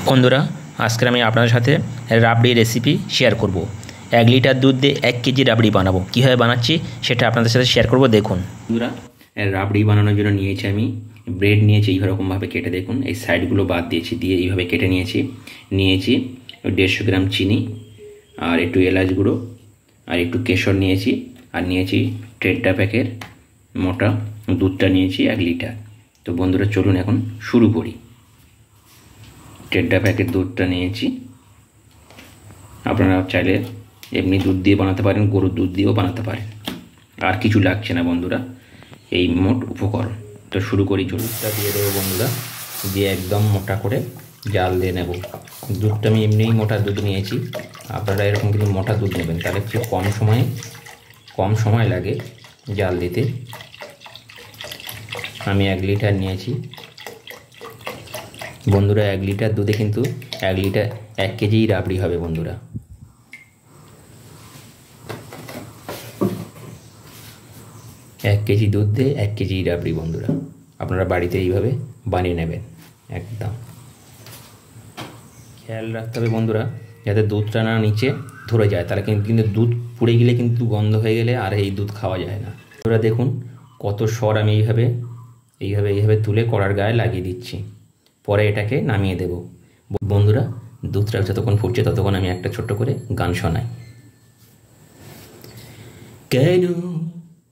বন্ধুরা আজকে আমি আপনাদের সাথে রাবড়ি রেসিপি শেয়ার করব। 1 লিটার দুধ দিয়ে 1 কেজি রাবড়ি বানাবো। কীভাবে বানাচ্ছি সেটা আপনাদের সাথে শেয়ার করব, দেখুন। বন্ধুরা রাবড়ি বানানোর জন্য নিয়েছি আমি ব্রেড নিয়েছি, এইরকমভাবে কেটে দেখুন, এই সাইডগুলো বাদ দিয়েছি, দিয়ে এইভাবে কেটে নিয়েছি 150 গ্রাম চিনি, আর একটু এলাচ গুঁড়ো, আর একটু কেশর নিয়েছি, আর নিয়েছি টেট্রা প্যাকের মোটা দুধটা নিয়েছি 1 লিটার। তো বন্ধুরা চলুন এখন শুরু করি। টেট্রা প্যাকেট দুধটা নিয়েছি, আপনারা চাইলে এমনি দুধ দিয়ে বানাতে পারেন, গরুর দুধ দিয়েও বানাতে পারেন, আর কিছু লাগছে না বন্ধুরা, এই মোট উপকরণ। তো শুরু করি। দুধটা দিয়ে দেবো বন্ধুরা, দিয়ে একদম মোটা করে জাল দিয়ে নেব। দুধটা আমি এমনিই মোটা দুধ নিয়েছি, আপনারা এরকম কিছু মোটা দুধ নেবেন, তাহলে একটু কম সময় লাগে জাল দিতে। আমি 1 লিটার নিয়েছি বন্ধুরা। 1 লিটার দুধে কিন্তু 1 কেজি রাবড়ি হবে বন্ধুরা। এক কেজি দুধ দিয়ে 1 কেজি রাবড়ি বন্ধুরা, আপনারা বাড়িতে এইভাবে বানিয়ে নেবেন। একদম খেয়াল রাখতে হবে বন্ধুরা, যাতে দুধটা না নিচে ধরে যায়, তাহলে কিন্তু দুধ পুড়ে গেলে কিন্তু গন্ধ হয়ে গেলে আর এই দুধ খাওয়া যায় না। বন্ধুরা দেখুন কত সর আমি এইভাবে তুলে কড়ার গায়ে লাগিয়ে দিচ্ছি, পরে এটাকে নামিয়ে দেব। বন্ধুরা দুধটা যতক্ষণ ফুটছে ততক্ষণ আমি একটা ছোট্ট করে গান শোনাই। কেন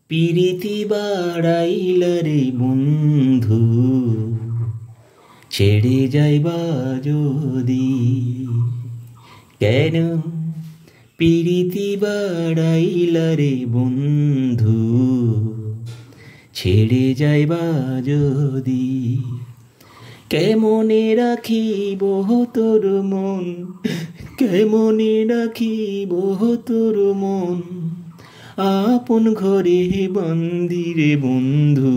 পিরিতি বাড়াইলা রে বন্ধু, ছেড়ে যাইবা যদি। কেন পিরিতি বাড়াইলা রে বন্ধু, ছেড়ে যাইবা যদি। কেমনে রাখিব তোর মন, কেমনে রাখিব তোর মন, আপন ঘরে বান্দিরে বন্ধু,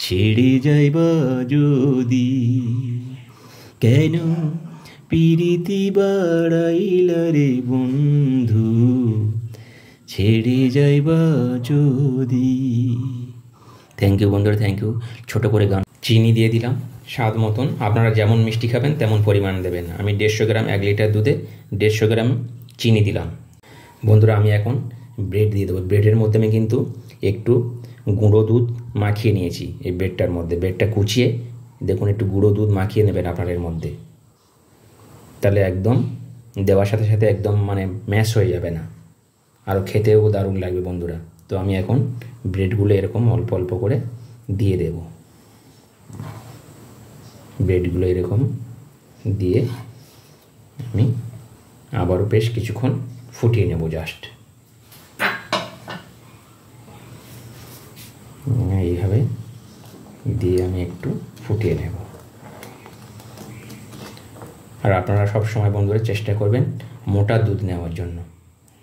ছেড়ে যাইবা যদি। কেন পিরিতি বাড়াইলা রে বন্ধু, ছেড়ে যাইবা যদি। থ্যাংক ইউ বন্ধুরা, থ্যাংক ইউ। ছোটো করে গান। চিনি দিয়ে দিলাম স্বাদ মতন, আপনারা যেমন মিষ্টি খাবেন তেমন পরিমাণ দেবেন। আমি 150 গ্রাম 1 লিটার দুধে 150 গ্রাম চিনি দিলাম বন্ধুরা। আমি এখন ব্রেড দিয়ে দেবো। ব্রেডের মধ্যে আমি কিন্তু একটু গুঁড়ো দুধ মাখিয়ে নিয়েছি এই ব্রেডটার মধ্যে। ব্রেডটা কুচিয়ে দেখুন, একটু গুঁড়ো দুধ মাখিয়ে নেবেন আপনার এর মধ্যে, তাহলে একদম দেওয়ার সাথে সাথে একদম ম্যাশ হয়ে যাবে না, আরও খেতেও দারুণ লাগবে বন্ধুরা। তো আমি এখন ব্রেডগুলো এরকম অল্প অল্প করে দিয়ে দেব। ব্রেডগুলো এরকম দিয়ে আমি আবারও বেশ কিছুক্ষণ ফুটিয়ে নেব। জাস্ট এইভাবে দিয়ে আমি একটু ফুটিয়ে নেব। আর আপনারা সব সময় বন্ধুরা চেষ্টা করবেন মোটা দুধ নেওয়ার জন্য।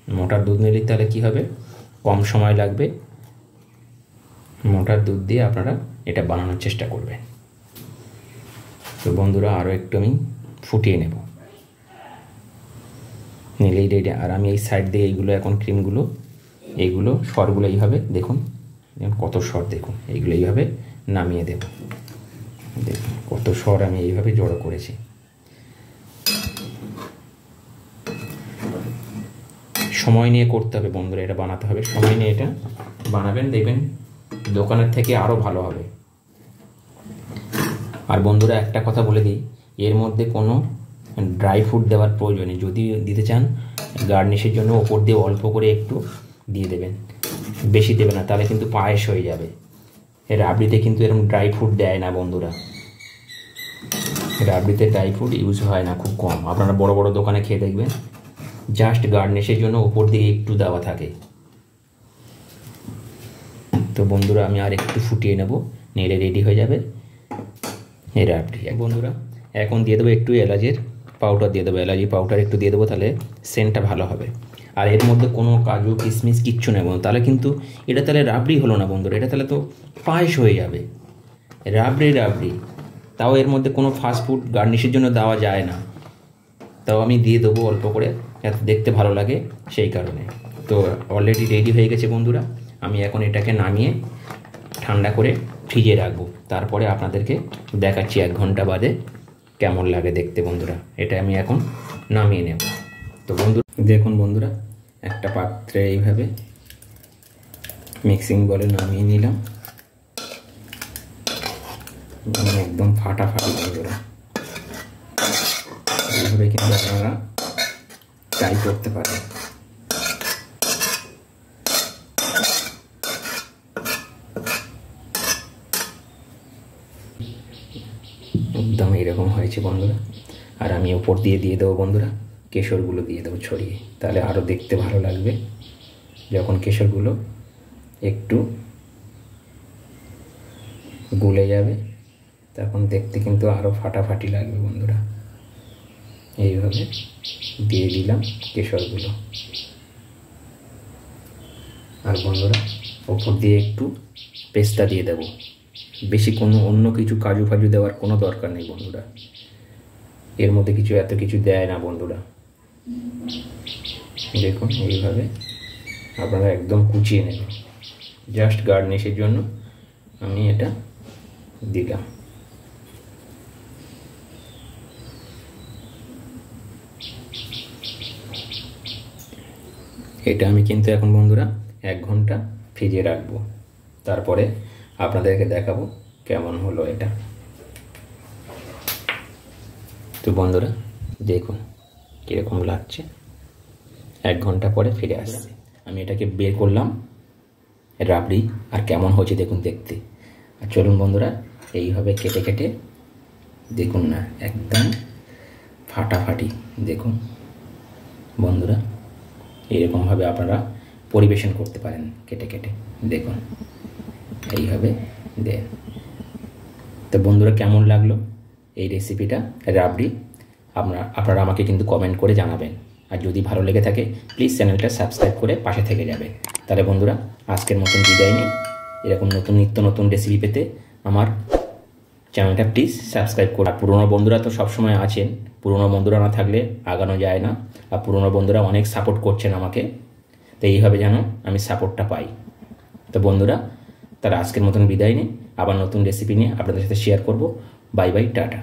মোটা দুধ নিলে তাহলে কী হবে, কম সময় লাগবে। মোটা দুধ দিয়ে আপনারা এটা বানানোর চেষ্টা করবেন। তো বন্ধুরা আরও একটু আমি ফুটিয়ে নেব, নিলেই রেডি। আর আমি এই সাইড দিয়ে এইগুলো এখন ক্রিমগুলো, এইগুলো সরগুলো এইভাবে দেখুন, কত সর দেখুন, এইগুলো এইভাবে নামিয়ে দেব। দেখুন কত সর আমি এইভাবে জড়ো করেছি। সময় নিয়ে করতে হবে বন্ধুরা, এটা বানাতে হবে, সময় নিয়ে এটা বানাবেন, দেখবেন দোকানের থেকে আরও ভালো হবে। আর বন্ধুরা একটা কথা বলে দিই, এর মধ্যে কোনো ড্রাই ফ্রুট দেওয়ার প্রয়োজন নেই। যদি দিতে চান গার্নিশের জন্য ওপর দিয়ে অল্প করে একটু দিয়ে দেবেন, বেশি দেবে না, তাহলে কিন্তু পায়েস হয়ে যাবে। রাবড়িতে কিন্তু এরকম ড্রাই ফ্রুট দেয় না বন্ধুরা, রাবড়িতে ড্রাই ফ্রুট ইউজ হয় না, খুব কম। আপনারা বড় বড় দোকানে খেয়ে দেখবেন, জাস্ট গার্নিশের জন্য ওপর দিয়ে একটু দেওয়া থাকে। তো বন্ধুরা আমি আর একটু ফুটিয়ে নেব, নিলে রেডি হয়ে যাবে এই রাবড়ি। বন্ধুরা এখন দিয়ে দেবো একটু এলাচের পাউডার দিয়ে দেবো, এলাচি পাউডার একটু দিয়ে দেবো, তাহলে সেন্টটা ভালো হবে। আর এর মধ্যে কোনো কাজু কিশমিশ কিচ্ছু নেই বন্ধু, তাহলে কিন্তু এটা তাহলে রাবড়ি হলো না বন্ধুরা, এটা তাহলে তো পায়েস হয়ে যাবে। রাবড়ি তাও এর মধ্যে কোনো ফাস্টফুড গার্নিশের জন্য দেওয়া যায় না, তাও আমি দিয়ে দেবো অল্প করে, যাতে দেখতে ভালো লাগে সেই কারণে। তো অলরেডি রেডি হয়ে গেছে বন্ধুরা। আমি এখন এটাকে নামিয়ে ঠান্ডা করে ফ্রিজে রাখবো, তারপরে আপনাদেরকে দেখাচ্ছি 1 ঘন্টা বাদে কেমন লাগে দেখতে বন্ধুরা। এটা আমি এখন নামিয়ে নেব। তো বন্ধুরা দেখুন বন্ধুরা, একটা পাত্রে এইভাবে মিক্সিং বলে নামিয়ে নিলাম। একদম ফাটাফাটি বন্ধুরা, এইভাবে কিন্তু আপনারা ট্রাই করতে পারেন। একদম এরকম হয়েছে বন্ধুরা। আর আমি ওপর দিয়ে দেবো বন্ধুরা কেশরগুলো দিয়ে দেবো ছড়িয়ে, তাহলে আরও দেখতে ভালো লাগবে। যখন কেশরগুলো একটু গলে যাবে তখন দেখতে কিন্তু আরও ফাটাফাটি লাগবে বন্ধুরা। এইভাবে দিয়ে দিলাম কেশরগুলো। আর বন্ধুরা ওপর দিয়ে একটু পেস্তা দিয়ে দেবো। বেশি কোনো অন্য কিছু কাজু ফাজু দেওয়ার কোনো দরকার নেই বন্ধুরা, এর মধ্যে কিছু এত কিছু দেয় না বন্ধুরা। দেখুন এইভাবে আপনারা একদম কুচিয়ে নেবেন। জাস্ট গার্নিশের জন্য আমি এটা দিলাম। এটা আমি কিন্তু এখন বন্ধুরা 1 ঘন্টা ফ্রিজে রাখবো, তারপরে আপনাদেরকে দেখাবো কেমন হলো এটা। তো বন্ধুরা দেখুন কীরকম লাগছে। 1 ঘন্টা পরে ফিরে আসছে। আমি এটাকে বের করলাম রাবড়ি, আর কেমন হয়েছে দেখুন দেখতে। আর চলুন বন্ধুরা এইভাবে কেটে কেটে দেখুন না, একদম ফাটাফাটি। দেখুন বন্ধুরা এইরকমভাবে আপনারা পরিবেশন করতে পারেন কেটে কেটে। দেখুন এইভাবে দেন। তো বন্ধুরা কেমন লাগলো এই রেসিপিটা রাবড়ি, আপনারা আমাকে কিন্তু কমেন্ট করে জানাবেন। আর যদি ভালো লেগে থাকে প্লিজ চ্যানেলটা সাবস্ক্রাইব করে পাশে থেকে যাবে। তাহলে বন্ধুরা আজকের মতন বিদায় নিই। এরকম নিত্য নতুন রেসিপি পেতে আমার চ্যানেলটা প্লিজ সাবস্ক্রাইব করুন। আর পুরনো বন্ধুরা তো সবসময় আছেন, পুরনো বন্ধুরা না থাকলে আগানো যায় না। আর পুরনো বন্ধুরা অনেক সাপোর্ট করছেন আমাকে, তো এইভাবে যেন আমি সাপোর্টটা পাই। তো বন্ধুরা তাহলে আজকের মতন বিদায় নিই, আবার নতুন রেসিপি নিয়ে আপনাদের সাথে শেয়ার করব। Bye bye, tata.